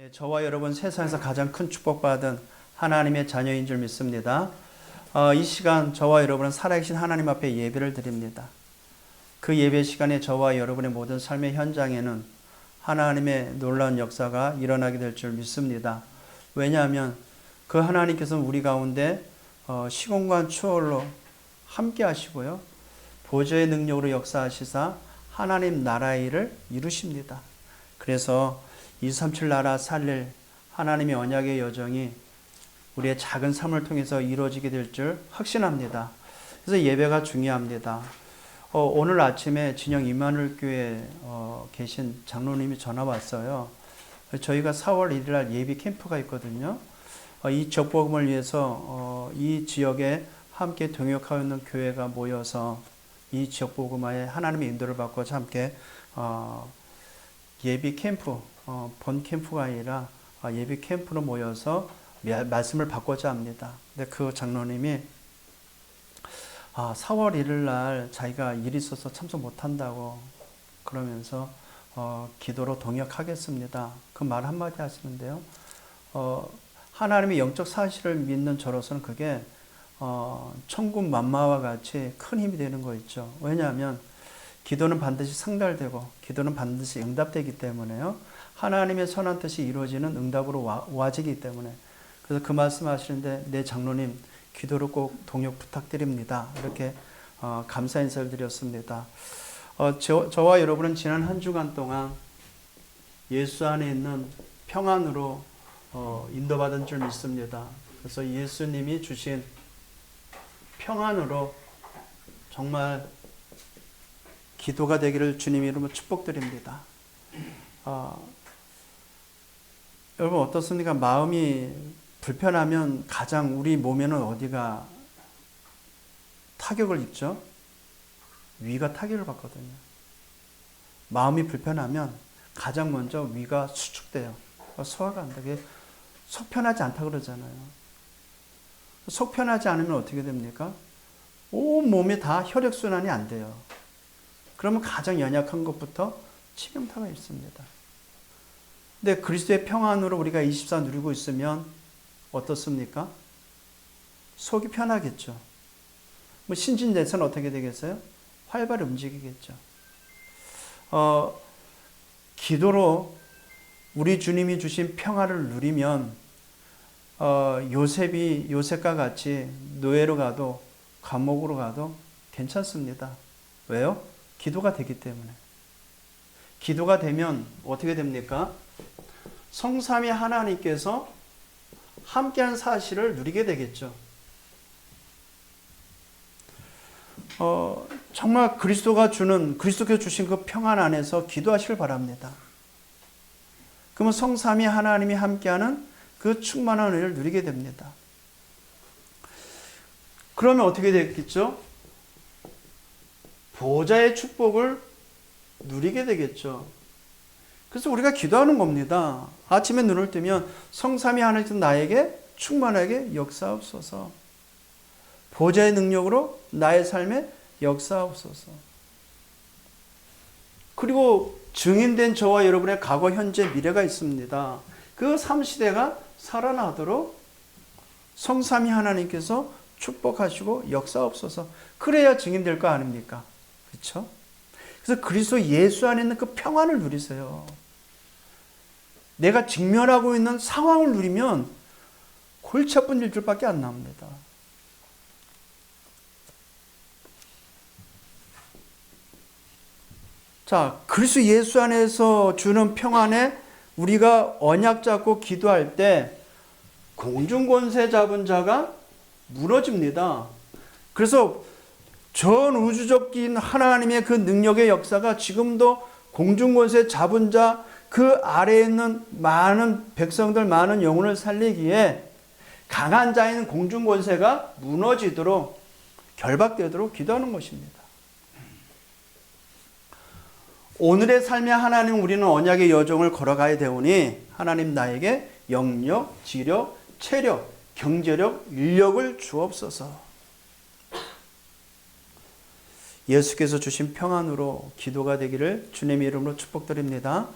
네, 저와 여러분 세상에서 가장 큰 축복받은 하나님의 자녀인 줄 믿습니다. 이 시간 저와 여러분은 살아계신 하나님 앞에 예배를 드립니다. 그 예배 시간에 저와 여러분의 모든 삶의 현장에는 하나님의 놀라운 역사가 일어나게 될 줄 믿습니다. 왜냐하면 그 하나님께서는 우리 가운데 시공간 추월로 함께 하시고요. 보좌의 능력으로 역사하시사 하나님 나라의 일을 이루십니다. 그래서 237 나라 살릴 하나님의 언약의 여정이 우리의 작은 삶을 통해서 이루어지게 될 줄 확신합니다. 그래서 예배가 중요합니다. 오늘 아침에 진영 임마누엘 교회에 계신 장로님이 전화 왔어요. 저희가 4월 1일 날 예비 캠프가 있거든요. 이 적복음을 위해서 이 지역에 함께 동역하고 있는 교회가 모여서 이 지역복음화에 하나님의 인도를 받고자 함께 예비 캠프, 본 캠프가 아니라 예비 캠프로 모여서 말씀을 받고자 합니다. 근데 그 장로님이 4월 1일 날 자기가 일이 있어서 참석 못한다고 그러면서 기도로 동역하겠습니다. 그 말 한마디 하시는데요. 하나님의 영적 사실을 믿는 저로서는 그게 천군 만마와 같이 큰 힘이 되는 거 있죠. 왜냐하면 기도는 반드시 상달되고 기도는 반드시 응답되기 때문에요. 하나님의 선한 뜻이 이루어지는 응답으로 와지기 때문에. 그래서 그 말씀하시는데 네 장로님 기도로 꼭 동역 부탁드립니다. 이렇게 감사 인사를 드렸습니다. 저와 여러분은 지난 한 주간 동안 예수 안에 있는 평안으로 인도받은 줄 믿습니다. 그래서 예수님이 주신 평안으로 정말 기도가 되기를 주님 이름으로 축복드립니다. 여러분 어떻습니까? 마음이 불편하면 가장 우리 몸에는 어디가 타격을 입죠? 위가 타격을 받거든요. 마음이 불편하면 가장 먼저 위가 수축돼요. 소화가 안 되게 속 편하지 않다 그러잖아요. 속 편하지 않으면 어떻게 됩니까? 온 몸에 다 혈액순환이 안 돼요. 그러면 가장 연약한 것부터 치명타가 있습니다. 근데 그리스도의 평안으로 우리가 24 누리고 있으면 어떻습니까? 속이 편하겠죠. 신진대사는 어떻게 되겠어요? 활발히 움직이겠죠. 기도로 우리 주님이 주신 평화를 누리면 요셉과 같이 노예로 가도 감옥으로 가도 괜찮습니다. 왜요? 기도가 되기 때문에. 기도가 되면 어떻게 됩니까? 성삼위 하나님께서 함께한 사실을 누리게 되겠죠. 정말 그리스도께서 주신 그 평안 안에서 기도하시길 바랍니다. 그러면 성삼위 하나님이 함께하는 그 충만한 은혜를 누리게 됩니다. 그러면 어떻게 되겠죠? 보좌의 축복을 누리게 되겠죠. 그래서 우리가 기도하는 겁니다. 아침에 눈을 뜨면 성삼위 하나님 나에게 충만하게 역사하옵소서. 보좌의 능력으로 나의 삶에 역사하옵소서. 그리고 증인된 저와 여러분의 과거, 현재, 미래가 있습니다. 그 삶시대가 살아나도록 성삼위 하나님께서 축복하시고 역사하옵소서. 그래야 증인될 거 아닙니까? 그렇죠? 그래서 그리스도 예수 안에 있는 그 평안을 누리세요. 내가 직면하고 있는 상황을 누리면 골치 아픈 일들밖에 안 납니다. 자, 그리스도 예수 안에서 주는 평안에 우리가 언약 잡고 기도할 때 공중권세 잡은 자가 무너집니다. 그래서 전 우주적인 하나님의 그 능력의 역사가 지금도 공중권세 잡은 자 그 아래에 있는 많은 백성들, 많은 영혼을 살리기에 강한 자인 공중권세가 무너지도록 결박되도록 기도하는 것입니다. 오늘의 삶의 하나님 우리는 언약의 여정을 걸어가야 되오니 하나님 나에게 영력, 지력, 체력, 경제력, 인력을 주옵소서. 예수께서 주신 평안으로 기도가 되기를 주님의 이름으로 축복드립니다.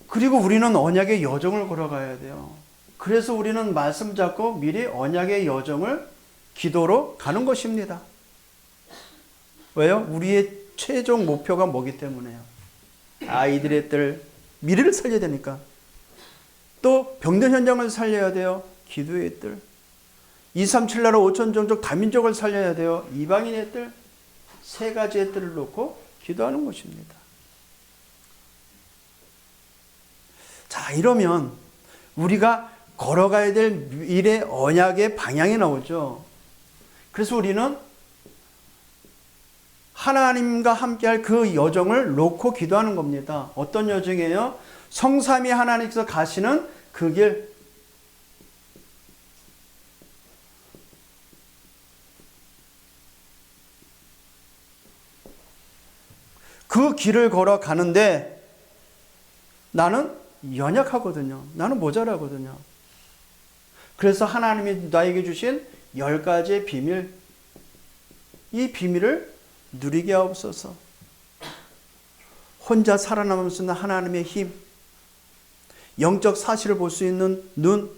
그리고 우리는 언약의 여정을 걸어가야 돼요. 그래서 우리는 말씀 잡고 미리 언약의 여정을 기도로 가는 것입니다. 왜요? 우리의 최종 목표가 뭐기 때문에요. 아이들의 뜰, 미래를 살려야 되니까. 또 병든 현장을 살려야 돼요. 기도의 뜰. 237 나라 5천 종족 다민족을 살려야 돼요. 이방인의 뜰. 세 가지의 뜰을 놓고 기도하는 것입니다. 자, 이러면 우리가 걸어가야 될 미래 언약의 방향이 나오죠. 그래서 우리는 하나님과 함께할 그 여정을 놓고 기도하는 겁니다. 어떤 여정이에요? 성삼위 하나님께서 가시는 그 길. 그 길을 걸어가는데 나는 연약하거든요. 나는 모자라거든요. 그래서 하나님이 나에게 주신 10가지의 비밀, 이 비밀을 누리게 하옵소서. 혼자 살아남을 수 있는 하나님의 힘, 영적 사실을 볼 수 있는 눈,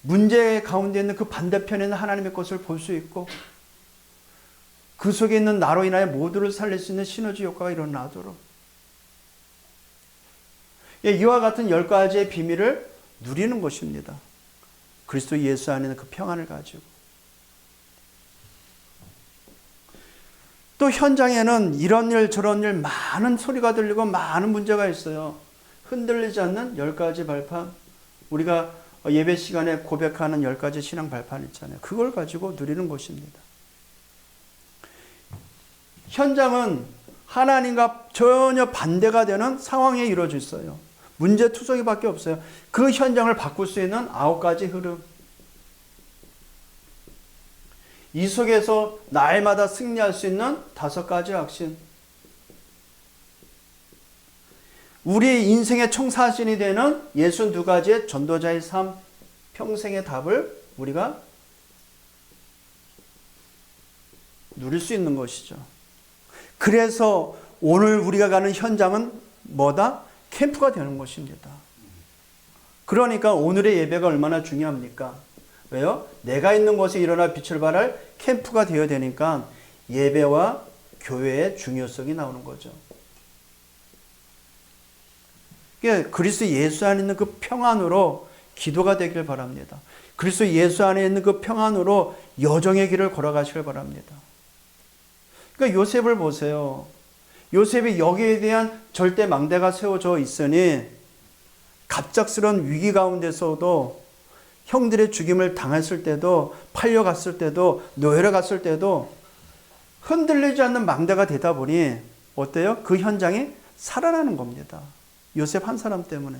문제 가운데 있는 그 반대편에 있는 하나님의 것을 볼 수 있고 그 속에 있는 나로 인하여 모두를 살릴 수 있는 시너지 효과가 일어나도록 이와 같은 10가지의 비밀을 누리는 것입니다. 그리스도 예수 안에는 그 평안을 가지고. 또 현장에는 이런 일 저런 일 많은 소리가 들리고 많은 문제가 있어요. 흔들리지 않는 10가지 발판. 우리가 예배 시간에 고백하는 10가지 신앙 발판 있잖아요. 그걸 가지고 누리는 것입니다. 현장은 하나님과 전혀 반대가 되는 상황에 이루어져 있어요. 문제투성이밖에 없어요. 그 현장을 바꿀 수 있는 9가지 흐름. 이 속에서 날마다 승리할 수 있는 5가지 확신. 우리의 인생의 청사진이 되는 62가지의 전도자의 삶, 평생의 답을 우리가 누릴 수 있는 것이죠. 그래서 오늘 우리가 가는 현장은 뭐다? 캠프가 되는 것입니다. 그러니까 오늘의 예배가 얼마나 중요합니까? 왜요? 내가 있는 곳에 일어나 빛을 발할 캠프가 되어야 되니까 예배와 교회의 중요성이 나오는 거죠. 그리스도 예수 안에 있는 그 평안으로 기도가 되길 바랍니다. 그리스도 예수 안에 있는 그 평안으로 여정의 길을 걸어가시길 바랍니다. 그러니까 요셉을 보세요. 요셉이 여기에 대한 절대 망대가 세워져 있으니 갑작스러운 위기 가운데서도 형들의 죽임을 당했을 때도 팔려갔을 때도 노예로 갔을 때도 흔들리지 않는 망대가 되다 보니 어때요? 그 현장이 살아나는 겁니다. 요셉 한 사람 때문에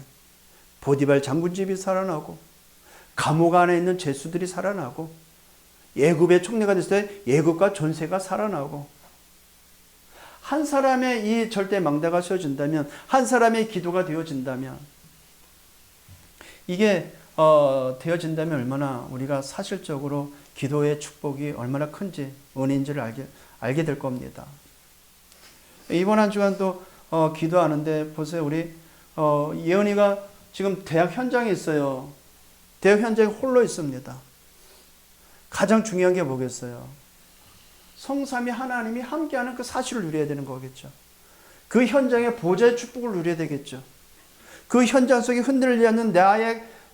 보디발 장군집이 살아나고 감옥 안에 있는 죄수들이 살아나고 애굽의 총리가 됐을 때 애굽과 전세가 살아나고 한 사람의 이 절대 망대가 세워진다면 한 사람의 기도가 되어진다면 이게 되어진다면 얼마나 우리가 사실적으로 기도의 축복이 얼마나 큰지 은혜인지를 알게 될 겁니다. 이번 한 주간도 기도하는데 보세요. 우리 예은이가 지금 대학 현장에 있어요. 대학 현장에 홀로 있습니다. 가장 중요한 게 뭐겠어요? 성삼위 하나님이 함께하는 그 사실을 누려야 되는 거겠죠. 그 현장의 보좌의 축복을 누려야 되겠죠. 그 현장 속에 흔들리지 않는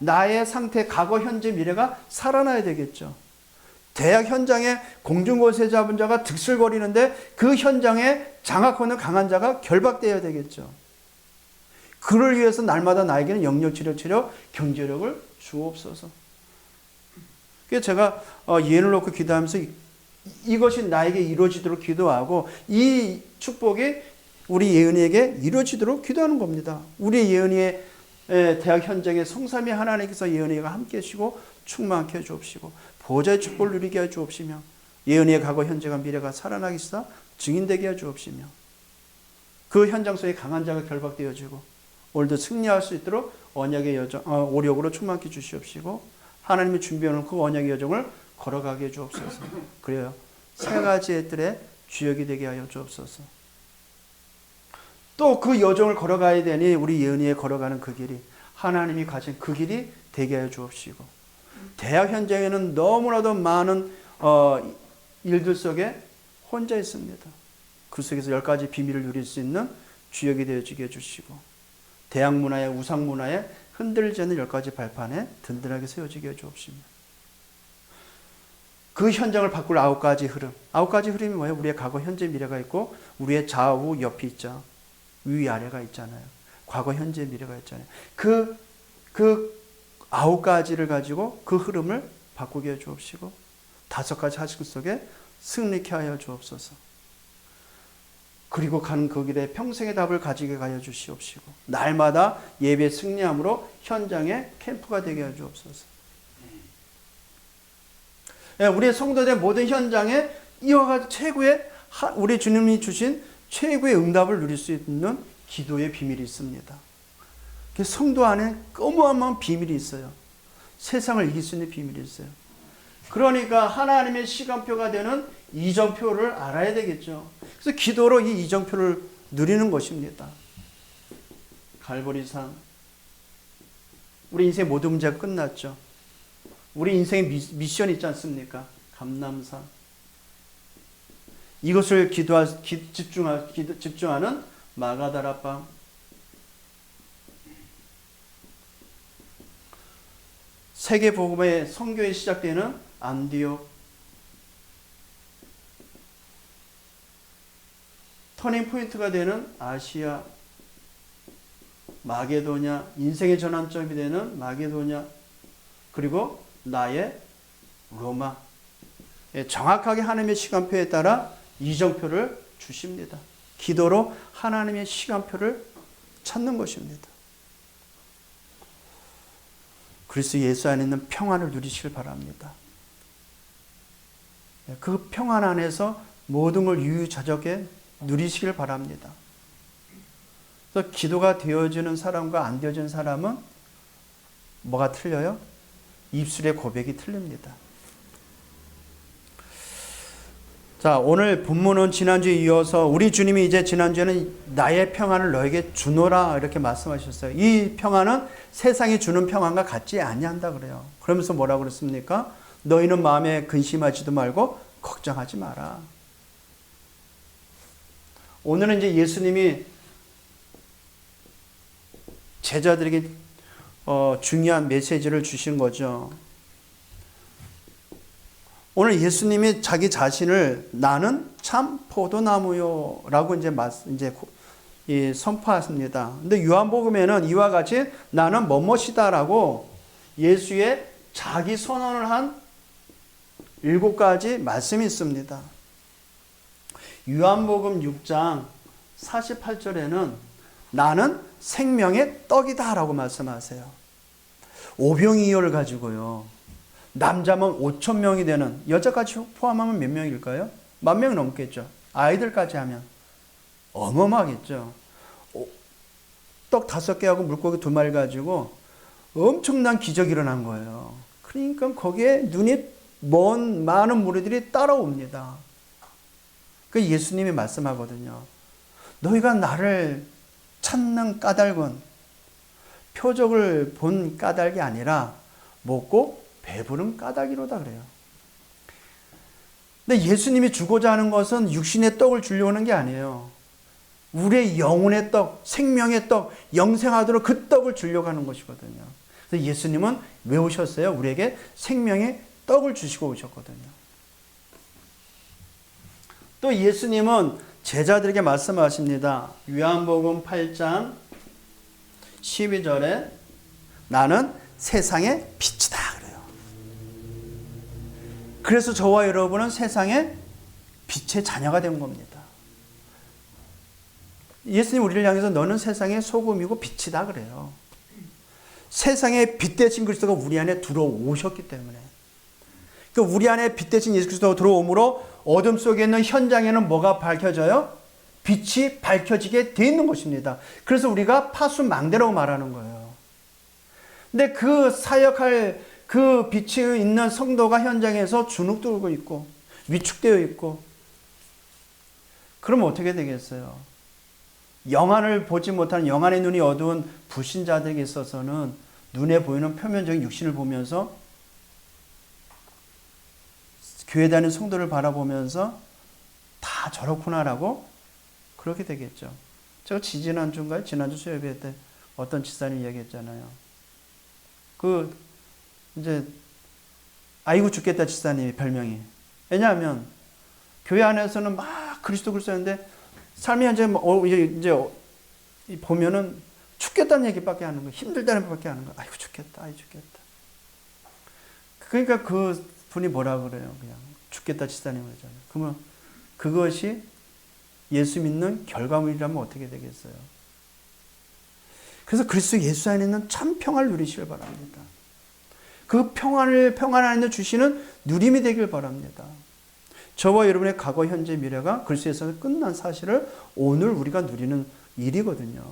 나의 상태, 과거, 현재, 미래가 살아나야 되겠죠. 대학 현장에 공중권세 잡은 자가 득실거리는데 그 현장에 장악하는 강한 자가 결박되어야 되겠죠. 그를 위해서 날마다 나에게는 영역, 치료, 경제력을 주옵소서. 그래서 제가 예언을 놓고 기도하면서 이것이 나에게 이루어지도록 기도하고 이 축복이 우리 예은이에게 이루어지도록 기도하는 겁니다. 우리 예은이의 대학 현장에 성삼위 하나님께서 예은이가 함께 하시고 충만케 해 주옵시고 보좌의 축복을 누리게 해 주옵시며 예은이의 과거 현재가 미래가 살아나기 시사 증인되게 해 주옵시며 그 현장 속에 강한 자가 결박되어지고 오늘도 승리할 수 있도록 언약의 여정, 오력으로 충만케 주시옵시고 하나님이 준비해놓은 그 언약의 여정을 걸어가게 해 주옵소서. 그래요. 세 가지의 뜰에 주역이 되게 하여 주옵소서. 또 그 여정을 걸어가야 되니 우리 예은이에 걸어가는 그 길이 하나님이 가진 그 길이 되게 하여 주옵시고, 대학 현장에는 너무나도 많은 일들 속에 혼자 있습니다. 그 속에서 10가지 비밀을 누릴 수 있는 주역이 되어지게 해주시고, 대학 문화에 우상 문화에 흔들리지 않는 10가지 발판에 든든하게 세워지게 해주옵시며, 그 현장을 바꿀 9가지 흐름. 9가지 흐름이 뭐예요? 우리의 과거, 현재, 미래가 있고 우리의 좌우, 옆이 있죠. 위, 아래가 있잖아요. 과거, 현재, 미래가 있잖아요. 그 9가지를 가지고 그 흐름을 바꾸게 해 주옵시고, 5가지 하신 속에 승리케 하여 주옵소서. 그리고 가는 그 길에 평생의 답을 가지게 하여 주시옵시고, 날마다 예배 승리함으로 현장의 캠프가 되게 하여 주옵소서. 우리의 성도들의 모든 현장에 이와 같은 최고의, 우리 주님이 주신 최고의 응답을 누릴 수 있는 기도의 비밀이 있습니다. 성도 안에 어마어마한 비밀이 있어요. 세상을 이길 수 있는 비밀이 있어요. 그러니까 하나님의 시간표가 되는 이정표를 알아야 되겠죠. 그래서 기도로 이 이정표를 누리는 것입니다. 갈보리산, 우리 인생의 모든 문제가 끝났죠. 우리 인생의 미션이 있지 않습니까? 감람산. 이것을 집중하는 마가다라방. 세계 복음의 선교에 시작되는 안디옥. 터닝 포인트가 되는 아시아. 마게도냐, 인생의 전환점이 되는 마게도냐. 그리고 나의 로마. 정확하게 하나님의 시간표에 따라 이정표를 주십니다. 기도로 하나님의 시간표를 찾는 것입니다. 그리스도 예수 안에 있는 평안을 누리시길 바랍니다. 그 평안 안에서 모든 걸 유유자적에 누리시길 바랍니다. 그래서 기도가 되어지는 사람과 안 되어지는 사람은 뭐가 틀려요? 입술의 고백이 틀립니다. 자, 오늘 본문은 지난주에 이어서 우리 주님이 이제 지난주에는 나의 평안을 너에게 주노라 이렇게 말씀하셨어요. 이 평안은 세상이 주는 평안과 같지 아니한다 그래요. 그러면서 뭐라고 그랬습니까? 너희는 마음에 근심하지도 말고 걱정하지 마라. 오늘은 이제 예수님이 제자들에게 중요한 메시지를 주신 거죠. 오늘 예수님이 자기 자신을 나는 참 포도나무요 라고 이제 선포하십니다. 근데 요한복음에는 이와 같이 나는 뭐뭇이다 라고 예수의 자기 선언을 한 7가지 말씀이 있습니다. 요한복음 6장 48절에는 나는 생명의 떡이다 라고 말씀하세요. 오병이어를 가지고요. 남자면 5,000명이 되는, 여자까지 포함하면 몇 명일까요? 10,000명이 넘겠죠. 아이들까지 하면 어마어마하겠죠. 떡 5개하고 물고기 2마리 가지고 엄청난 기적이 일어난 거예요. 그러니까 거기에 눈이 먼 많은 무리들이 따라옵니다. 그 예수님이 말씀하거든요. 너희가 나를 찾는 까닭은 표적을 본 까닭이 아니라 먹고 배부른 까닭이로다 그래요. 근데 예수님이 주고자 하는 것은 육신의 떡을 주려고 하는 게 아니에요. 우리의 영혼의 떡, 생명의 떡, 영생하도록 그 떡을 주려고 하는 것이거든요. 그래서 예수님은 왜 오셨어요? 우리에게 생명의 떡을 주시고 오셨거든요. 또 예수님은 제자들에게 말씀하십니다. 요한복음 8장 12절에 나는 세상의 빛이다 그래요. 그래서 저와 여러분은 세상의 빛의 자녀가 된 겁니다. 예수님 우리를 향해서 너는 세상의 소금이고 빛이다 그래요. 세상의 빛 대신 그리스도가 우리 안에 들어오셨기 때문에. 그러니까 우리 안에 빛 대신 예수 그리스도가 들어옴으로 어둠 속에 있는 현장에는 뭐가 밝혀져요? 빛이 밝혀지게 돼 있는 것입니다. 그래서 우리가 파수망대라고 말하는 거예요. 근데 그 사역할 그 빛이 있는 성도가 현장에서 주눅들고 있고 위축되어 있고 그러면 어떻게 되겠어요? 영안을 보지 못하는 영안의 눈이 어두운 불신자들에게 있어서는 눈에 보이는 표면적인 육신을 보면서 교회 다니는 성도를 바라보면서 다 저렇구나라고 그렇게 되겠죠. 제가 지난주인가요? 지난주 수요예배 때 어떤 집사님 이야기했잖아요. 이제 아이고 죽겠다 집사님이 별명이. 왜냐하면 교회 안에서는 막 그리스도 했는데 삶이 이제 보면은 죽겠다는 얘기밖에 하는 거예요. 힘들다는 얘기밖에 하는 거예요. 아이고 죽겠다, 아이고 죽겠다. 그러니까 그 분이 뭐라 그래요? 그냥 죽겠다 집사님 그러잖아요. 그러면 그것이 예수 믿는 결과물이라면 어떻게 되겠어요? 그래서 그리스도 예수 안에 있는 참 평안을 누리시길 바랍니다. 그 평안 안에 주시는 누림이 되길 바랍니다. 저와 여러분의 과거, 현재, 미래가 그리스도에서 끝난 사실을 오늘 우리가 누리는 일이거든요.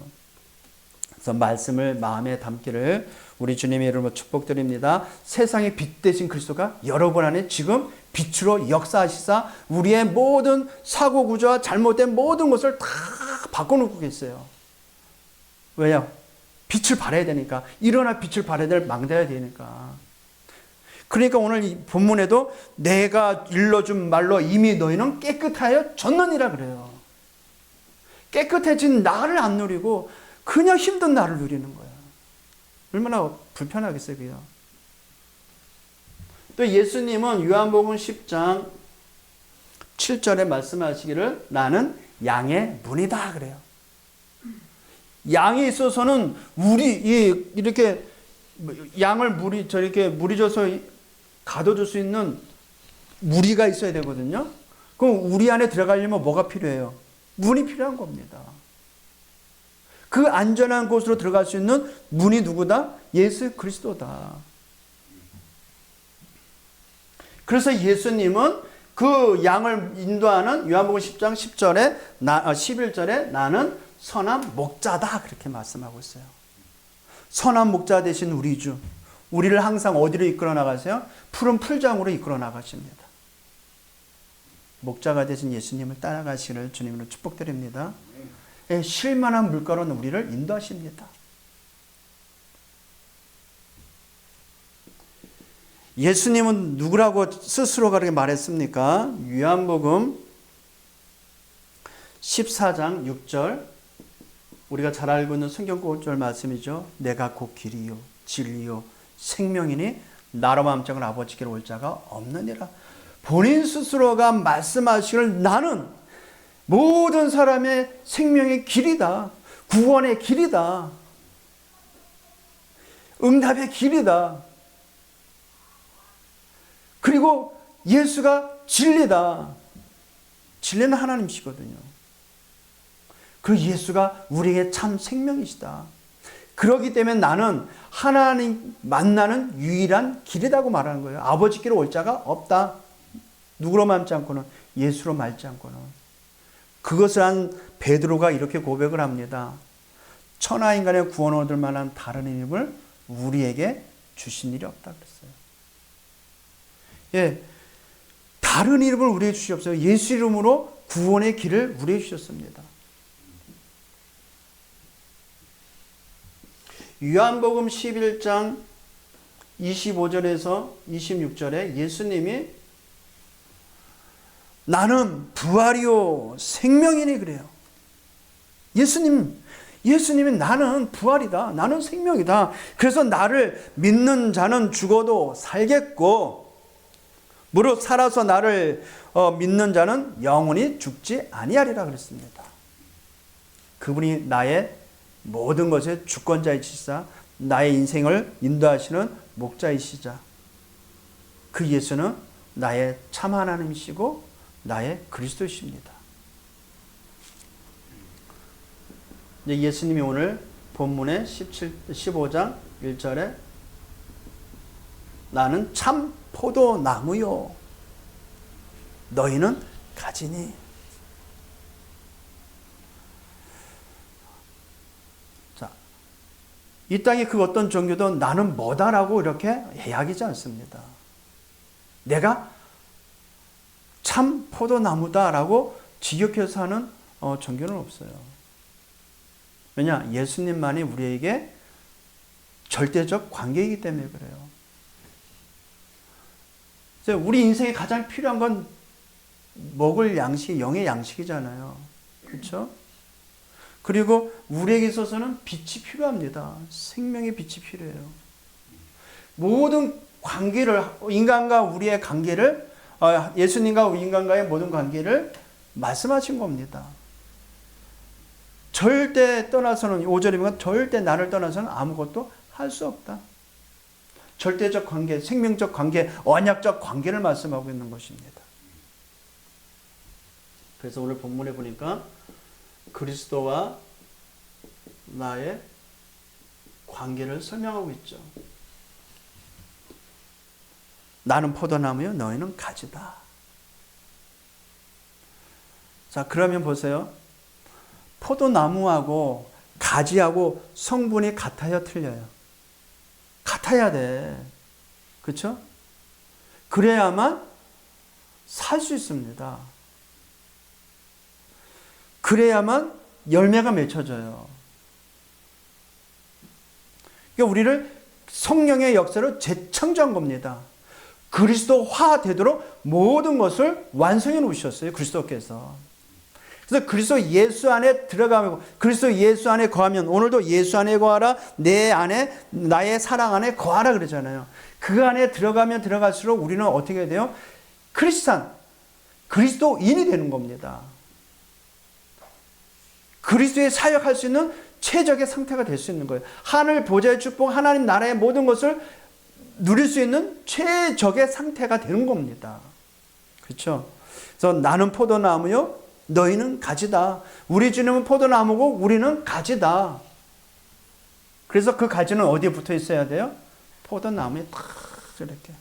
그래서 말씀을 마음에 담기를 우리 주님의 이름으로 축복드립니다. 세상의 빛 되신 그리스도가 여러분 안에 지금 빛으로 역사하시사 우리의 모든 사고 구조와 잘못된 모든 것을 다 바꿔놓고 계세요. 왜요? 빛을 발해야 되니까. 일어나 빛을 발해야 될 망대야 되니까. 그러니까 오늘 이 본문에도 내가 일러준 말로 이미 너희는 깨끗하여 졌느니라 그래요. 깨끗해진 나를 안 누리고 그냥 힘든 나를 누리는 거야. 얼마나 불편하겠어요, 그요. 또 예수님은 요한복음 10장 7절에 말씀하시기를 나는 양의 문이다 그래요. 양에 있어서는 이렇게 양을 물이 져서 가둬줄 수 있는 무리가 있어야 되거든요. 그럼 우리 안에 들어가려면 뭐가 필요해요? 문이 필요한 겁니다. 그 안전한 곳으로 들어갈 수 있는 문이 누구다? 예수 그리스도다. 그래서 예수님은 그 양을 인도하는 요한복음 10장 11절에 나는 선한 목자다 그렇게 말씀하고 있어요. 선한 목자 되신 우리 주, 우리를 항상 어디로 이끌어 나가세요? 푸른 풀장으로 이끌어 나가십니다. 목자가 되신 예수님을 따라가시기를 주님으로 축복드립니다. 쉴만한 물가로는 우리를 인도하십니다. 예수님은 누구라고 스스로가 그렇게 말했습니까? 요한복음 14장 6절 우리가 잘 알고 있는 성경 구절 말씀이죠. 내가 곧 길이요 진리요 생명이니 나로 마음짝은 아버지께로 올 자가 없느니라. 본인 스스로가 말씀하시기를 나는 모든 사람의 생명의 길이다. 구원의 길이다. 응답의 길이다. 그리고 예수가 진리다. 진리는 하나님이시거든요. 그 예수가 우리에게 참 생명이시다. 그렇기 때문에 나는 하나님 만나는 유일한 길이라고 말하는 거예요. 아버지께로 올 자가 없다. 누구로 말지 않고는 예수로 말지 않고는. 그것을 한 베드로가 이렇게 고백을 합니다. 천하 인간의 구원을 얻을 만한 다른 이름을 우리에게 주신 일이 없다 그랬어요. 예, 다른 이름을 우리에게 주셨어요. 예수 이름으로 구원의 길을 우리에게 주셨습니다. 요한복음 11장 25절에서 26절에 예수님이 나는 부활이요 생명이니 그래요. 예수님이 나는 부활이다. 나는 생명이다. 그래서 나를 믿는 자는 죽어도 살겠고 무릇 살아서 나를 믿는 자는 영원히 죽지 아니하리라 그랬습니다. 그분이 나의 모든 것의 주권자이시사 나의 인생을 인도하시는 목자이시자 그 예수는 나의 참 하나님이시고 나의 그리스도이십니다. 예수님이 오늘 본문의 15장 1절에 나는 참 포도나무요 너희는 가지니. 자, 이 땅의 그 어떤 종교도 나는 뭐다라고 이렇게 이야기하지 않습니다. 내가 참 포도나무다라고 직역해서 하는 종교는 없어요. 왜냐? 예수님만이 우리에게 절대적 관계이기 때문에 그래요. 우리 인생에 가장 필요한 건 먹을 양식, 영의 양식이잖아요. 그렇죠? 그리고 우리에게 있어서는 빛이 필요합니다. 생명의 빛이 필요해요. 모든 관계를, 인간과 우리의 관계를, 예수님과 인간과의 모든 관계를 말씀하신 겁니다. 절대 떠나서는, 5절에 보면 절대 나를 떠나서는 아무것도 할 수 없다. 절대적 관계, 생명적 관계, 언약적 관계를 말씀하고 있는 것입니다. 그래서 오늘 본문에 보니까 그리스도와 나의 관계를 설명하고 있죠. 나는 포도나무요, 너희는 가지다. 자, 그러면 보세요. 포도나무하고 가지하고 성분이 같아요, 틀려요? 같아야 돼. 그렇죠? 그래야만 살 수 있습니다. 그래야만 열매가 맺혀져요. 그러니까 우리를 성령의 역사로 재창조한 겁니다. 그리스도화 되도록 모든 것을 완성해 놓으셨어요. 그리스도께서. 그래서 그리스도 예수 안에 들어가면, 그리스도 예수 안에 거하면, 오늘도 예수 안에 거하라, 내 안에, 나의 사랑 안에 거하라 그러잖아요. 그 안에 들어가면 들어갈수록 우리는 어떻게 돼요? 크리스찬, 그리스도인이 되는 겁니다. 그리스도의 사역할 수 있는 최적의 상태가 될 수 있는 거예요. 하늘 보좌의 축복, 하나님 나라의 모든 것을 누릴 수 있는 최적의 상태가 되는 겁니다. 그렇죠? 그래서 나는 포도나무요, 너희는 가지다. 우리 주님은 포도나무고 우리는 가지다. 그래서 그 가지는 어디에 붙어 있어야 돼요? 포도나무에 탁 이렇게.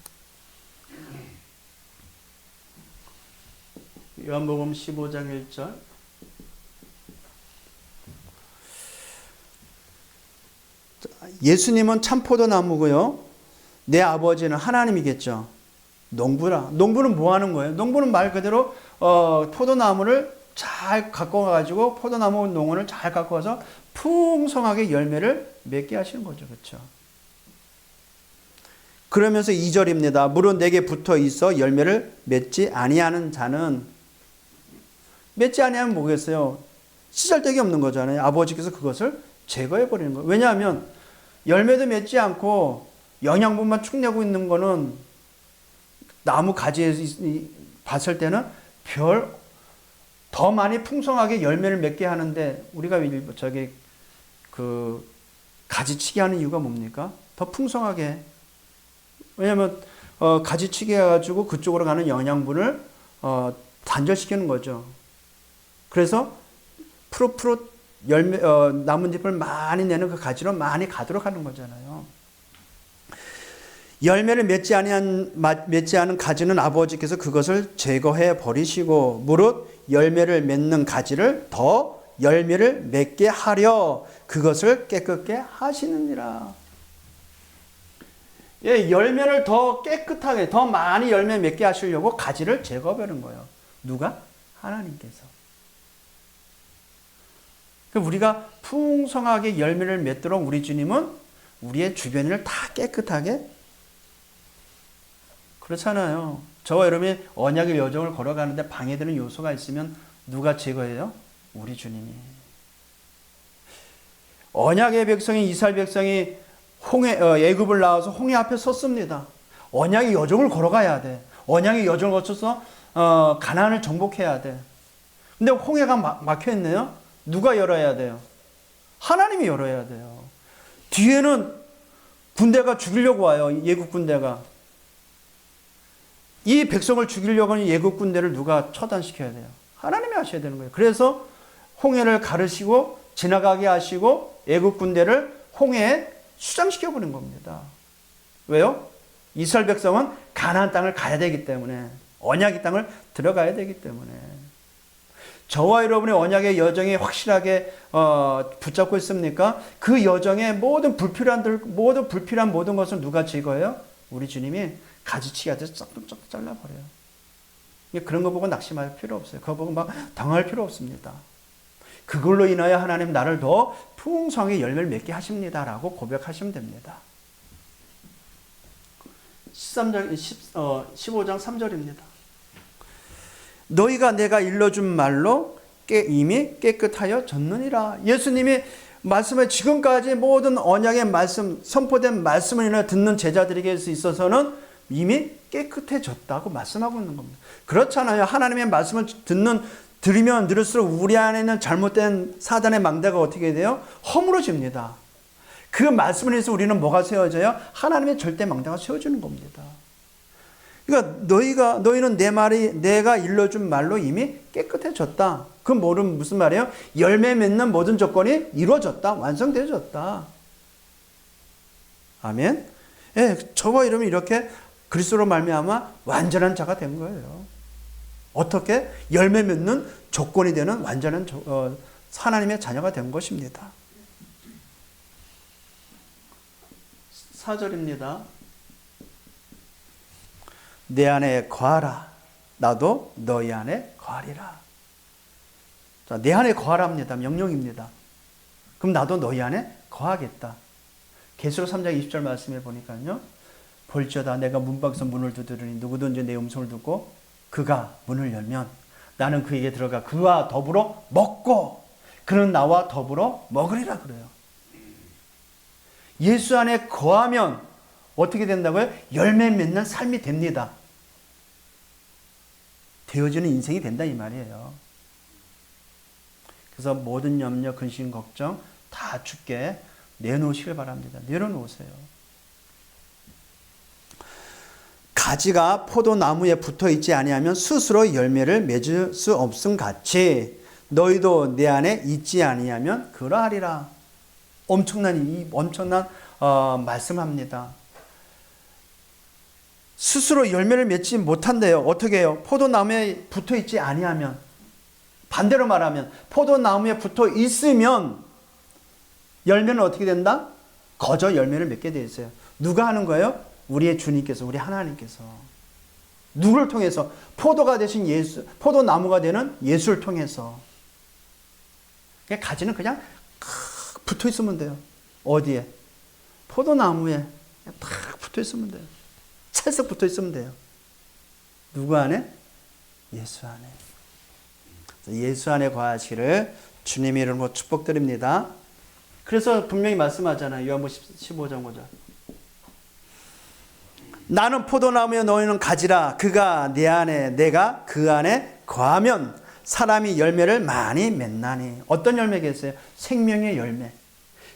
요한복음 15장 1절. 예수님은 참 포도나무고요. 내 아버지는 하나님이겠죠. 농부라. 농부는 뭐 하는 거예요? 농부는 말 그대로 포도나무를 잘 갖고 가지고 포도나무 농원을 잘 갖고 와서 풍성하게 열매를 맺게 하시는 거죠. 그렇죠? 그러면서 2절입니다. 물은 내게 붙어 있어 열매를 맺지 아니하는 자는, 맺지 아니하면 뭐겠어요? 씨잘데기 없는 거잖아요. 아버지께서 그것을 제거해 버리는 거예요. 왜냐하면 열매도 맺지 않고 영양분만 축 내고 있는 거는 나무 가지에 봤을 때는 더 많이 풍성하게 열매를 맺게 하는데, 우리가 가지치기 하는 이유가 뭡니까? 더 풍성하게. 왜냐면 가지치기 해가지고 그쪽으로 가는 영양분을 단절시키는 거죠. 그래서 푸릇푸릇 나뭇잎을 많이 내는 그 가지로 많이 가도록 하는 거잖아요. 열매를 맺지 않은 가지는 아버지께서 그것을 제거해 버리시고, 무릇 열매를 맺는 가지를 더 열매를 맺게 하려 그것을 깨끗게 하시느니라. 예, 열매를 더 깨끗하게, 더 많이 열매 맺게 하시려고 가지를 제거해 버린 거예요. 누가? 하나님께서. 우리가 풍성하게 열매를 맺도록 우리 주님은 우리의 주변을 다 깨끗하게, 그렇잖아요. 저와 여러분이 언약의 여정을 걸어가는데 방해되는 요소가 있으면 누가 제거해요? 우리 주님이. 언약의 백성이, 이스라엘 백성이 애굽을 나와서 홍해 앞에 섰습니다. 언약의 여정을 걸어가야 돼. 언약의 여정을 거쳐서 가나안을 정복해야 돼. 근데 홍해가 막혀 있네요. 누가 열어야 돼요? 하나님이 열어야 돼요. 뒤에는 군대가 죽이려고 와요. 예국 군대가. 이 백성을 죽이려고 하는 예국 군대를 누가 처단시켜야 돼요? 하나님이 하셔야 되는 거예요. 그래서 홍해를 가르시고 지나가게 하시고 예국 군대를 홍해에 수장시켜 버린 겁니다. 왜요? 이스라엘 백성은 가나안 땅을 가야 되기 때문에, 언약의 땅을 들어가야 되기 때문에. 저와 여러분의 언약의 여정이 확실하게 붙잡고 있습니까? 그 여정에 모든 불필요한 모든 것을 누가 제거해요? 우리 주님이 가지치기 하듯이 쫙쫙 잘라버려요. 그런 거 보고 낙심할 필요 없어요. 그거 보고 막 당할 필요 없습니다. 그걸로 인하여 하나님 나를 더 풍성하게 열매를 맺게 하십니다라고 고백하시면 됩니다. 15장 3절입니다. 너희가 내가 일러준 말로 이미 깨끗하여 졌느니라. 예수님이 말씀을 지금까지 모든 언약의 말씀, 선포된 말씀을 인하여 듣는 제자들에게 있어서는 이미 깨끗해졌다고 말씀하고 있는 겁니다. 그렇잖아요. 하나님의 말씀을 들으면 들을수록 우리 안에 있는 잘못된 사단의 망대가 어떻게 돼요? 허물어집니다. 그 말씀을 해서 우리는 뭐가 세워져요? 하나님의 절대 망대가 세워지는 겁니다. 그러니까 너희는 내가 일러준 말로 이미 깨끗해졌다. 그 뭐는 무슨 말이에요? 열매 맺는 모든 조건이 이루어졌다. 완성되어졌다. 아멘. 예, 저와 여러분 이렇게 그리스도로 말미암아 완전한 자가 된 거예요. 어떻게? 열매 맺는 조건이 되는 완전한 하나님의 자녀가 된 것입니다. 4절입니다. 내 안에 거하라. 나도 너희 안에 거하리라. 자, 내 안에 거하랍니다. 명령입니다. 그럼 나도 너희 안에 거하겠다. 계시록 3장 20절 말씀에 보니까요. 볼지어다 내가 문 밖에서 문을 두드리니 누구든지 내 음성을 듣고 그가 문을 열면 나는 그에게 들어가 그와 더불어 먹고 그는 나와 더불어 먹으리라 그래요. 예수 안에 거하면 어떻게 된다고요? 열매 맺는 삶이 됩니다. 되어지는 인생이 된다 이 말이에요. 그래서 모든 염려, 근심, 걱정 다 주께 내놓으시길 바랍니다. 내려놓으세요. 가지가 포도나무에 붙어있지 아니하면 스스로 열매를 맺을 수 없음 같이 너희도 내 안에 있지 아니하면 그러하리라. 엄청난 말씀합니다. 스스로 열매를 맺지 못한대요. 어떻게 해요? 포도나무에 붙어있지 아니하면, 반대로 말하면 포도나무에 붙어 있으면 열매는 어떻게 된다? 거저 열매를 맺게 되어 있어요. 누가 하는 거예요? 우리의 주님께서, 우리 하나님께서. 누구를 통해서? 포도가 되신 예수, 포도나무가 되는 예수를 통해서. 가지는 그냥 붙어 있으면 돼요. 어디에? 포도나무에 딱 붙어 있으면 돼요. 찰싹 붙어 있으면 돼요. 누구 안에? 예수 안에. 예수 안에 거하시기를 주님의 이름으로 축복드립니다. 그래서 분명히 말씀하잖아요. 요한복음 15장 5절. 나는 포도나무에 너희는 가지라. 그가 내 안에 내가 그 안에 거하면 사람이 열매를 많이 맺나니. 어떤 열매겠어요? 생명의 열매.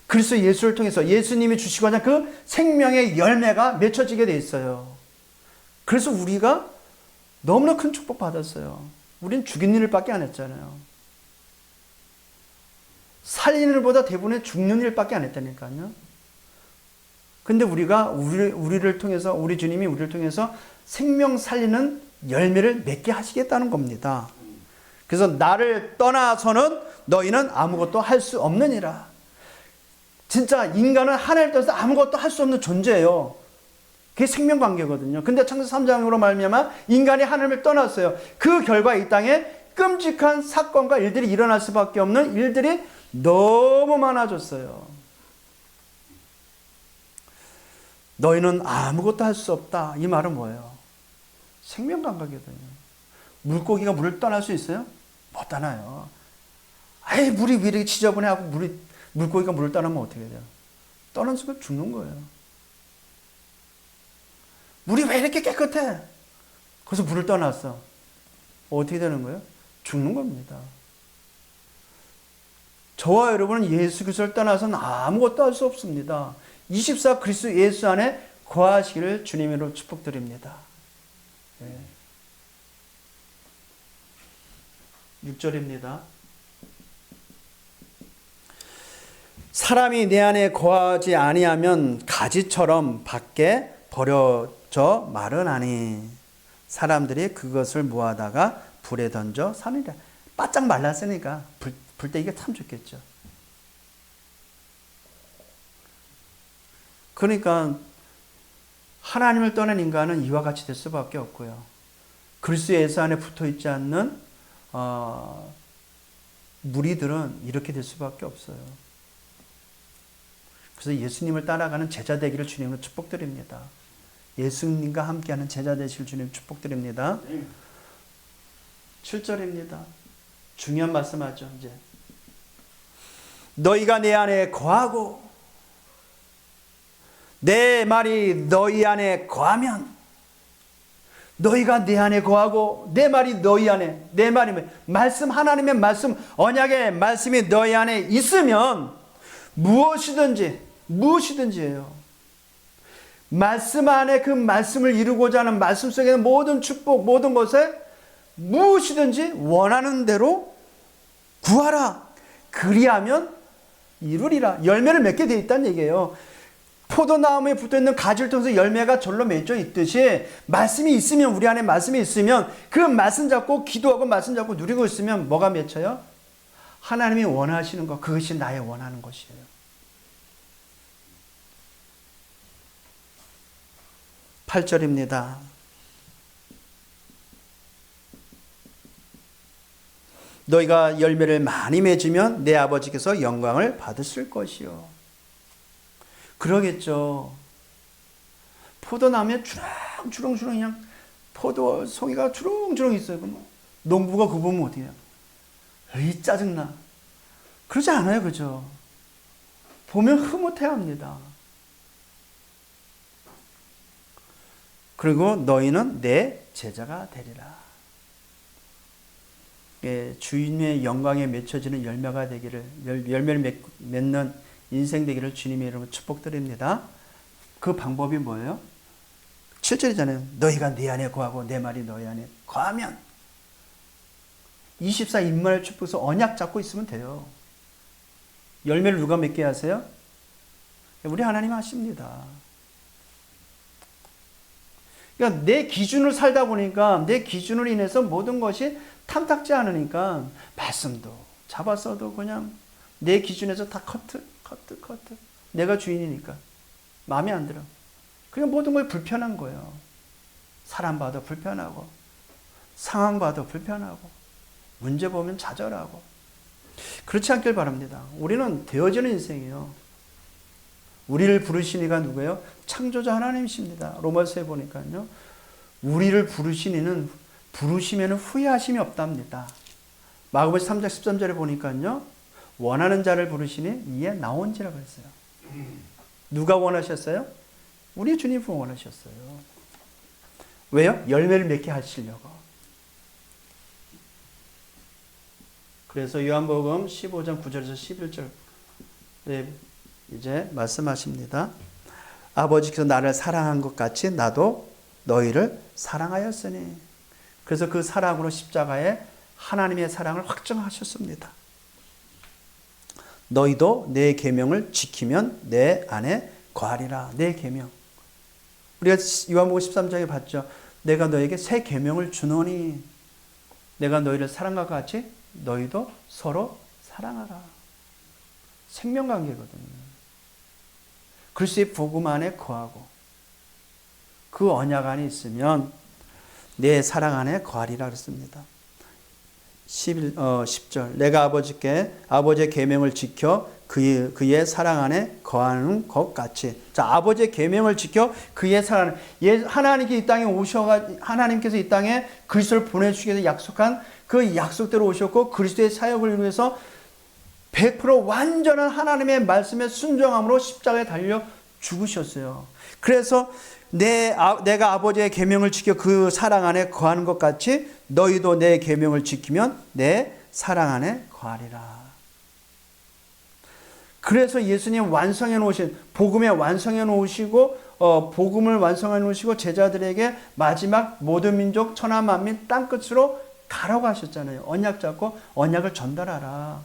그리스도 예수를 통해서 예수님이 주시고자 그 생명의 열매가 맺혀지게 돼 있어요. 그래서 우리가 너무나 큰 축복 받았어요. 우린 죽인 일밖에 안 했잖아요. 살리는 일보다 대부분의 죽는 일밖에 안 했다니까요. 근데 우리가 우리를 통해서, 우리 주님이 우리를 통해서 생명 살리는 열매를 맺게 하시겠다는 겁니다. 그래서 나를 떠나서는 너희는 아무것도 할 수 없느니라. 진짜 인간은 하나님을 떠나서 아무것도 할 수 없는 존재예요. 그게 생명관계거든요. 근데 창세기 3장으로 말미암아 인간이 하나님을 떠났어요. 그 결과 이 땅에 끔찍한 사건과 일들이 일어날 수밖에 없는 일들이 너무 많아졌어요. 너희는 아무것도 할 수 없다. 이 말은 뭐예요? 생명감각이거든요. 물고기가 물을 떠날 수 있어요? 못 떠나요. 아이, 물이 왜 이렇게 지저분해 하고 물고기가 물을 떠나면 어떻게 돼요? 떠난 순간 죽는 거예요. 물이 왜 이렇게 깨끗해? 그래서 물을 떠났어. 어떻게 되는 거예요? 죽는 겁니다. 저와 여러분은 예수 그리스도를 떠나서는 아무것도 할 수 없습니다. 24 그리스도 예수 안에 거하시기를 주님으로 축복드립니다. 네. 6절입니다. 사람이 내 안에 거하지 아니하면 가지처럼 밖에 버려져 마르나니 사람들이 그것을 모아다가 불에 던져 사느니라. 바짝 말랐으니까 불 때 이게 참 좋겠죠. 그러니까 하나님을 떠난 인간은 이와 같이 될 수밖에 없고요. 그리스도 예수 안에 붙어 있지 않는 무리들은 이렇게 될 수밖에 없어요. 그래서 예수님을 따라가는 제자 되기를 주님으로 축복드립니다. 예수님과 함께하는 제자 되실 주님 축복드립니다. 7절입니다. 중요한 말씀하죠. 이제 너희가 내 안에 거하고 내 말이 너희 안에 거하면, 너희가 내 안에 거하고 내 말이 너희 안에, 내 말이 말씀, 하나님의 말씀, 언약의 말씀이 너희 안에 있으면 무엇이든지예요. 말씀 안에 그 말씀을 이루고자 하는 말씀 속에는 모든 축복, 모든 것에 무엇이든지 원하는 대로 구하라. 그리하면 이루리라. 열매를 맺게 되어 있다는 얘기예요. 포도나무에 붙어있는 가지를 통해서 열매가 절로 맺혀 있듯이 말씀이 있으면, 우리 안에 말씀이 있으면 그 말씀 잡고 기도하고 말씀 잡고 누리고 있으면 뭐가 맺혀요? 하나님이 원하시는 것, 그것이 나의 원하는 것이에요. 팔 절입니다. 너희가 열매를 많이 맺으면 내 아버지께서 영광을 받으실 것이요. 그러겠죠. 포도나무에 주렁주렁 그냥 포도 송이가 주렁주렁 있어요. 그럼 농부가 그거 보면 어떻게 해요? 에이, 짜증나. 그러지 않아요. 그죠? 보면 흐뭇해합니다. 그리고 너희는 내 제자가 되리라. 예, 주님의 영광에 맺혀지는 열매가 되기를, 열매를 맺는 인생 되기를 주님의 이름으로 축복드립니다. 그 방법이 뭐예요? 7절이잖아요. 너희가 내 안에 거하고 내 말이 너희 안에 거하면. 24 인마를 축복해서 언약 잡고 있으면 돼요. 열매를 누가 맺게 하세요? 우리 하나님 하십니다. 그러니까 내 기준을 살다 보니까, 내 기준으로 인해서 모든 것이 탐탁지 않으니까 말씀도 잡았어도 그냥 내 기준에서 다 커트. 내가 주인이니까 마음에 안 들어. 그냥 모든 걸 불편한 거예요. 사람 봐도 불편하고, 상황 봐도 불편하고, 문제 보면 좌절하고. 그렇지 않길 바랍니다. 우리는 되어지는 인생이에요. 우리를 부르신 이가 누구예요? 창조자 하나님이십니다. 로마서에 보니까요. 우리를 부르신 이는 부르시면 후회하심이 없답니다. 마가복음 3장 13절에 보니까요. 원하는 자를 부르시니 이에 나온지라 그랬어요. 누가 원하셨어요? 우리 주님 원하셨어요. 왜요? 열매를 맺게 하시려고. 그래서 요한복음 15장 9절에서 11절 이제 말씀하십니다. 아버지께서 나를 사랑한 것 같이 나도 너희를 사랑하였으니. 그래서 그 사랑으로 십자가에 하나님의 사랑을 확정하셨습니다. 너희도 내 계명을 지키면 내 안에 거하리라. 내 계명. 우리가 요한복음 13장에 봤죠. 내가 너에게 새 계명을 주노니 내가 너희를 사랑과 같이 너희도 서로 사랑하라. 생명관계거든요. 그리스도의 복음 안에 거하고 그 언약 안에 있으면 내 사랑 안에 거하리라 그랬습니다. 10절 내가 아버지의 계명을 지켜 그의 사랑 안에 거하는 것 같이. 자, 아버지의 계명을 지켜 그의 사랑 안에, 하나님께 이 땅에 하나님께서 이 땅에 그리스도를 보내주시기 위해서 약속한 그 약속대로 오셨고 그리스도의 사역을 위해서 100% 완전한 하나님의 말씀에 순종함으로 십자가에 달려 죽으셨어요. 그래서 내가 아버지의 계명을 지켜 그 사랑 안에 거하는 것 같이 너희도 내 계명을 지키면 내 사랑 안에 거하리라. 그래서 예수님 완성해 놓으신 복음에 완성해 놓으시고 복음을 완성해 놓으시고 제자들에게 마지막 모든 민족 천하 만민 땅 끝으로 가라고 하셨잖아요. 언약 잡고 언약을 전달하라.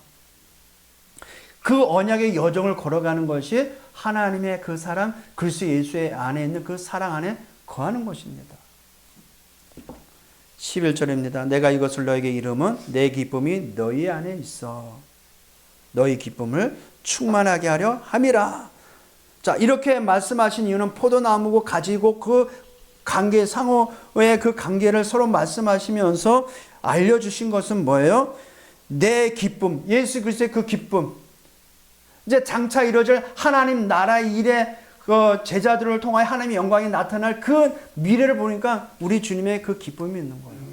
그 언약의 여정을 걸어가는 것이 하나님의 그 사랑, 그리스도 예수의 안에 있는 그 사랑 안에 거하는 것입니다. 11절입니다. 내가 이것을 너에게 이름은 내 기쁨이 너희 안에 있어. 너희 기쁨을 충만하게 하려 함이라. 자, 이렇게 말씀하신 이유는 포도나무고 가지고 그 관계, 상호의 그 관계를 서로 말씀하시면서 알려주신 것은 뭐예요? 내 기쁨, 예수 그리스도의 그 기쁨, 이제 장차 이루어질 하나님 나라의 일에 그 제자들을 통하여 하나님의 영광이 나타날 그 미래를 보니까 우리 주님의 그 기쁨이 있는 거예요.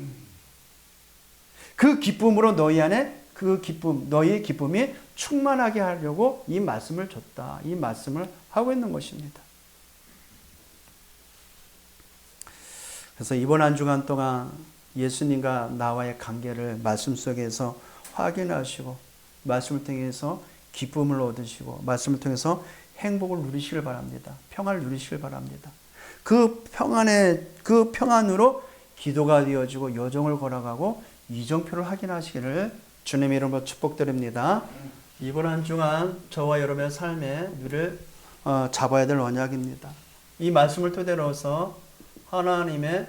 그 기쁨으로 너희 안에 그 기쁨, 너희의 기쁨이 충만하게 하려고 이 말씀을 줬다. 이 말씀을 하고 있는 것입니다. 그래서 이번 한 주간 동안 예수님과 나와의 관계를 말씀 속에서 확인하시고 말씀을 통해서 기쁨을 얻으시고 말씀을 통해서 행복을 누리시길 바랍니다. 평안을 누리시길 바랍니다. 그 평안으로 기도가 되어지고 여정을 걸어가고 이정표를 확인하시기를 주님의 이름으로 축복드립니다. 이번 한 주간 저와 여러분의 삶에 늘 잡아야 될 언약입니다. 이 말씀을 토대로서 하나님의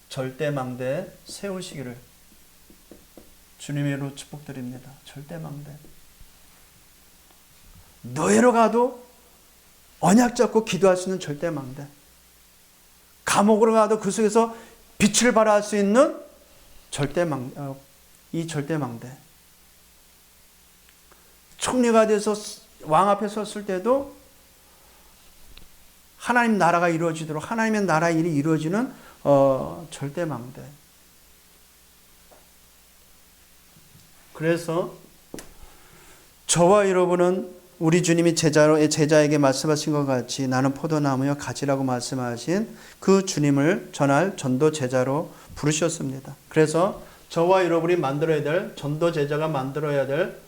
절대망대 세우시기를 주님의 이름으로 축복드립니다. 절대망대. 노예로 가도 언약 잡고 기도할 수 있는 절대망대. 감옥으로 가도 그 속에서 빛을 발할 수 있는 이 절대망대. 총리가 돼서 왕 앞에 섰을 때도 하나님 나라가 이루어지도록 하나님의 나라의 일이 이루어지는 절대망대. 그래서 저와 여러분은 우리 주님이 제자에게 말씀하신 것 같이 나는 포도나무여 가지라고 말씀하신 그 주님을 전할 전도 제자로 부르셨습니다. 그래서 저와 여러분이 만들어야 될 전도 제자가 만들어야 될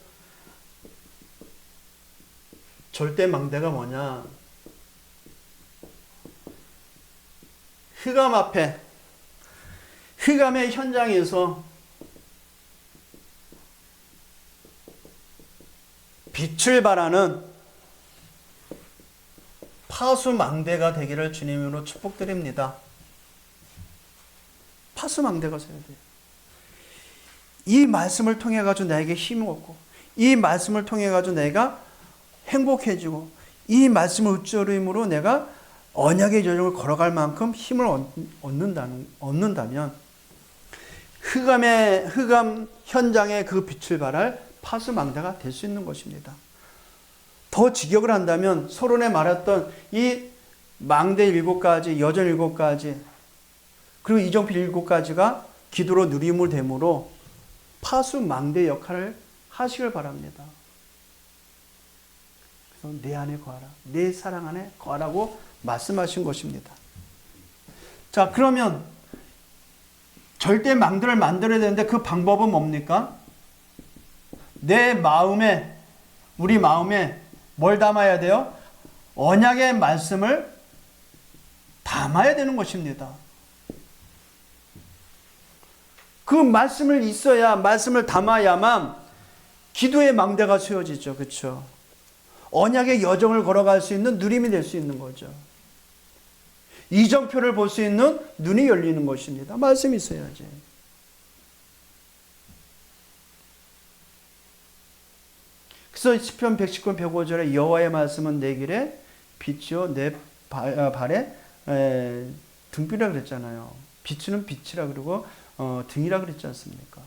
절대망대가 뭐냐? 흑암 앞에 흑암의 현장에서 빛을 발하는 파수망대가 되기를 주님으로 축복드립니다. 파수망대가 서야 돼요. 이 말씀을 통해 가지고 나에게 힘을 얻고 이 말씀을 통해 가지고 내가 행복해지고 이 말씀을 의존함으로 내가 언약의 여정을 걸어갈 만큼 힘을 얻는다면 흑암 현장에 그 빛을 발할 파수망대가 될 수 있는 것입니다. 더 직역을 한다면 서론에 말했던 이 망대 7가지, 여정 7가지, 그리고 이정필 7가지가 기도로 누림을 됨으로 파수망대 역할을 하시길 바랍니다. 그래서 내 안에 거하라, 내 사랑 안에 거하라고 말씀하신 것입니다. 자, 그러면 절대망대를 만들어야 되는데 그 방법은 뭡니까? 내 마음에, 우리 마음에 뭘 담아야 돼요? 언약의 말씀을 담아야 되는 것입니다. 그 말씀을 있어야, 말씀을 담아야만 기도의 망대가 세워지죠. 그렇죠? 언약의 여정을 걸어갈 수 있는 누림이 될 수 있는 거죠. 이정표를 볼 수 있는 눈이 열리는 것입니다. 말씀이 있어야지. 그래서 시편 119편 105절에 여호와의 말씀은 내 길에 빛이요 내 발에 등불이라 그랬잖아요. 비추는 빛이라 그러고 등이라 그랬지 않습니까?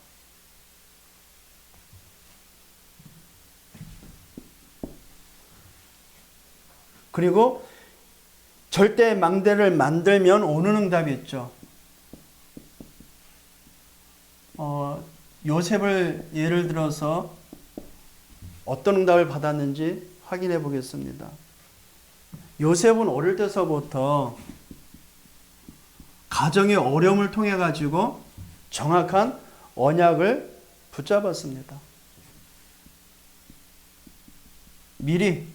그리고 절대 망대를 만들면 오는 응답이 있죠. 요셉을 예를 들어서 어떤 응답을 받았는지 확인해 보겠습니다. 요셉은 어릴 때서부터 가정의 어려움을 통해 가지고 정확한 언약을 붙잡았습니다. 미리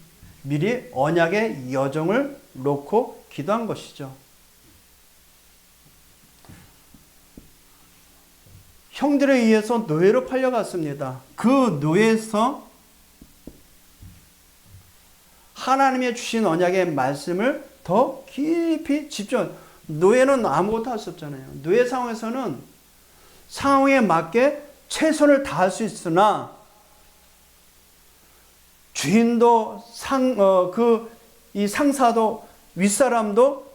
언약의 여정을 놓고 기도한 것이죠. 형들에 의해서 노예로 팔려갔습니다. 그 노예에서 하나님의 주신 언약의 말씀을 더 깊이 노예는 아무것도 할 수 없잖아요. 노예 상황에서는 상황에 맞게 최선을 다할 수 있으나 주인도 이 상사도 윗사람도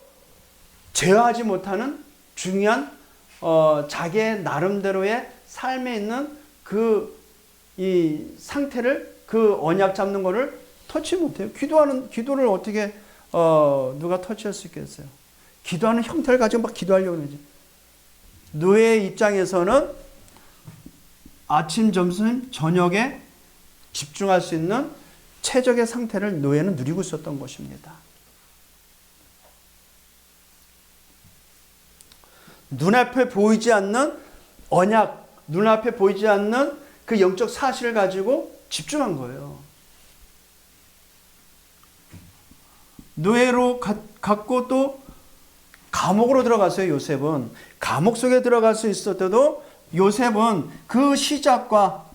제어하지 못하는 중요한 자기의 나름대로의 삶에 있는 그 이 상태를, 그 언약 잡는 거를 터치 못해요. 기도를 어떻게 누가 터치할 수 있겠어요? 기도하는 형태를 가지고 막 기도하려고 그러지. 노예의 입장에서는 아침, 점심, 저녁에 집중할 수 있는 최적의 상태를 노예는 누리고 있었던 것입니다. 눈앞에 보이지 않는 언약, 눈앞에 보이지 않는 그 영적 사실을 가지고 집중한 거예요. 노예로 갖고 또 감옥으로 들어갔어요. 요셉은 감옥 속에 들어갈 수 있었어도 요셉은 그 시작과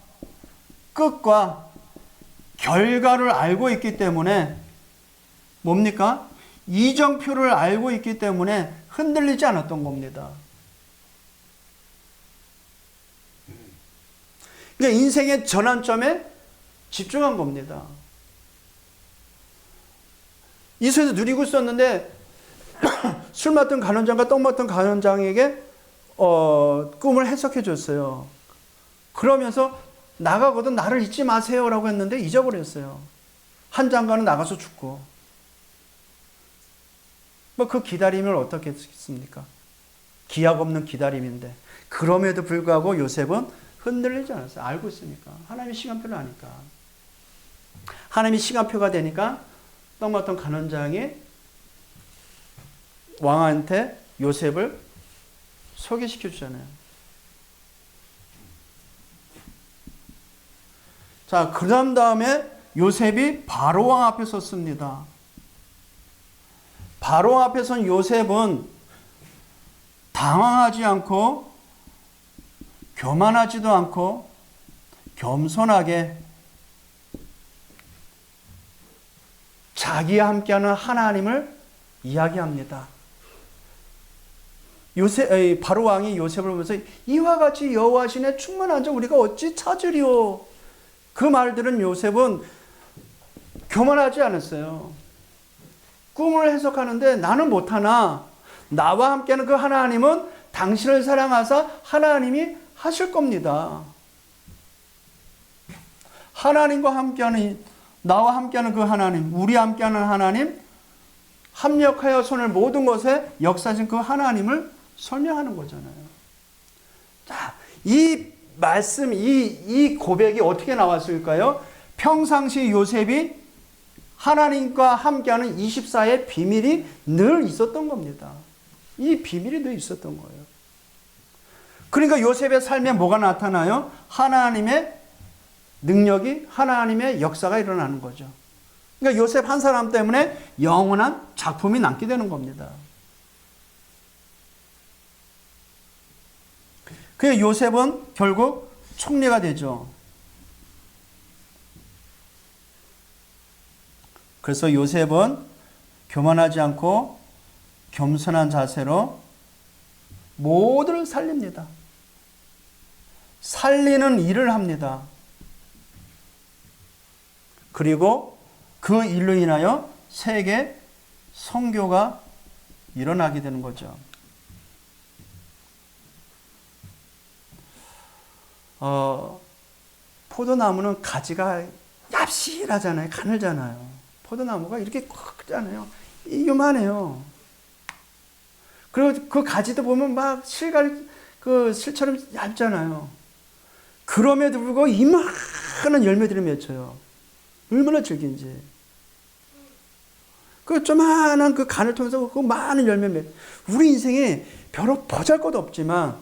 끝과 결과를 알고 있기 때문에 뭡니까? 이정표를 알고 있기 때문에 흔들리지 않았던 겁니다. 그러니까 인생의 전환점에 집중한 겁니다. 이 속에서 누리고 있었는데 술 맡은 간원장과 떡 맡은 간원장에게 꿈을 해석해 줬어요. 그러면서 나가거든 나를 잊지 마세요라고 했는데 잊어버렸어요. 한 장관은 나가서 죽고. 뭐 그 기다림을 어떻게 했습니까? 기약 없는 기다림인데 그럼에도 불구하고 요셉은 흔들리지 않았어요. 알고 있으니까. 하나님의 시간표를 아니까. 하나님이 시간표가 되니까 떡 맡은 간원장이 왕한테 요셉을 소개시켜 주잖아요. 자, 그 다음에 요셉이 바로왕 앞에 섰습니다. 바로왕 앞에 선 요셉은 당황하지 않고 교만하지도 않고 겸손하게 자기와 함께하는 하나님을 이야기합니다. 바로왕이 요셉을 보면서 이와 같이 여호와시네 충만한 자 우리가 어찌 찾으리오. 그 말들은 요셉은 교만하지 않았어요. 꿈을 해석하는데 나는 못하나 나와 함께하는 그 하나님은 당신을 사랑하사 하나님이 하실 겁니다. 하나님과 함께하는, 나와 함께하는 그 하나님, 우리 함께하는 하나님, 합력하여 손을 모든 것에 역사하신 그 하나님을 설명하는 거잖아요. 자, 이 말씀, 이 고백이 어떻게 나왔을까요? 평상시 요셉이 하나님과 함께하는 24의 비밀이 늘 있었던 겁니다. 이 비밀이 늘 있었던 거예요. 그러니까 요셉의 삶에 뭐가 나타나요? 하나님의 능력이, 하나님의 역사가 일어나는 거죠. 그러니까 요셉 한 사람 때문에 영원한 작품이 남게 되는 겁니다. 그래서 요셉은 결국 총리가 되죠. 그래서 요셉은 교만하지 않고 겸손한 자세로 모두를 살립니다. 살리는 일을 합니다. 그리고 그 일로 인하여 세계 선교가 일어나게 되는 거죠. 포도나무는 가지가 얍실하잖아요. 가늘잖아요. 포도나무가 이렇게 크잖아요. 이만해요. 그리고 그 가지도 보면 막 실처럼 얇잖아요. 그럼에도 불구하고 이만한 열매들이 맺혀요. 얼마나 즐긴지. 그 조만한 그 간을 통해서 그 많은 열매 우리 인생에 별로 보잘것도 없지만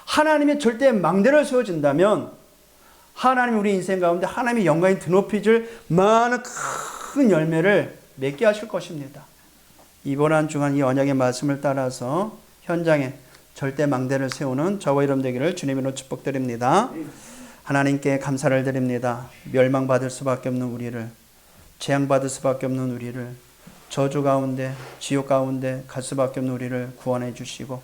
하나님의 절대 망대를 세워진다면 하나님이 우리 인생 가운데 하나님의 영광이 드높이질 많은 큰 열매를 맺게 하실 것입니다. 이번 한 주간 이 언약의 말씀을 따라서 현장에 절대 망대를 세우는 저와 여러분 되기를 주님으로 축복드립니다. 하나님께 감사를 드립니다. 멸망받을 수밖에 없는 우리를, 재앙받을 수밖에 없는 우리를, 저주 가운데 지옥 가운데 갈 수밖에 없는 우리를 구원해 주시고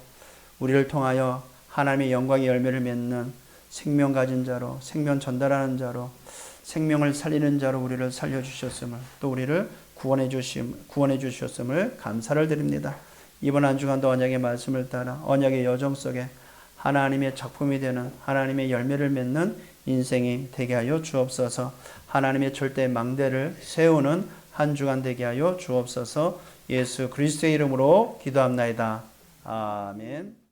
우리를 통하여 하나님의 영광의 열매를 맺는 생명 가진 자로, 생명 전달하는 자로, 생명을 살리는 자로 우리를 살려주셨음을, 또 우리를 구원해 주셨음을 감사를 드립니다. 이번 한 주간도 언약의 말씀을 따라 언약의 여정 속에 하나님의 작품이 되는, 하나님의 열매를 맺는 인생이 되게 하여 주옵소서. 하나님의 절대 망대를 세우는 한 주간 되게 하여 주옵소서. 예수 그리스도의 이름으로 기도합나이다. 아멘.